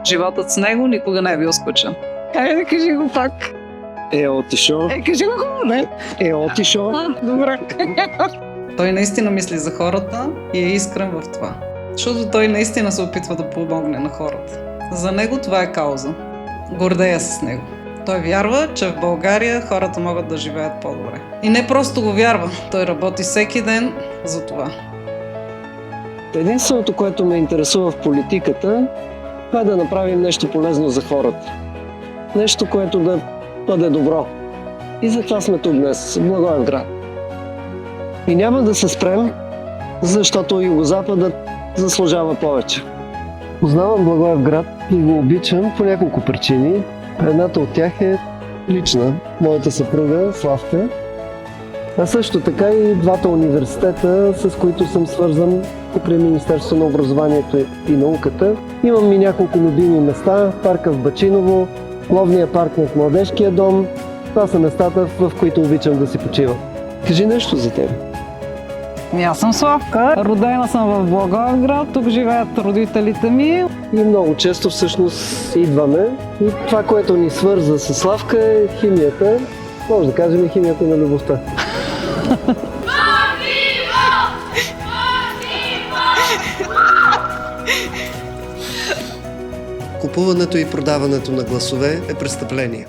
Животът с него никога не е бил скучен. Хайде, кажи го пак. Отишъл. Кажи го хубаво, не? Отишъл. Добре. Той наистина мисли за хората и е искрен в това. Защото той наистина се опитва да помогне на хората. За него това е кауза. Гордея се с него. Той вярва, че в България хората могат да живеят по-добре. И не просто го вярва, той работи всеки ден за това. Единственото, което ме интересува в политиката, е да направим нещо полезно за хората. Нещо, което да бъде добро. И затова сме тук днес, в Благоевград. И няма да се спрем, защото Югозападът заслужава повече. Познавам Благоевград и го обичам по няколко причини. Едната от тях е лична. Моята съпруга, Славка. А също така и двата университета, с които съм свързан покрай Министерството на образованието и науката. Имам и няколко любими места. Парка в Бачиново, ловния парк на Младежкия дом. Това са местата, в които обичам да си почивам. Кажи нещо за теб. Аз съм Славка, родена съм в Благоевград, тук живеят родителите ми. И много често всъщност идваме. И това, което ни свърза с Славка е химията. Може да кажем и химията на любовта. Купуването и продаването на гласове е престъпление.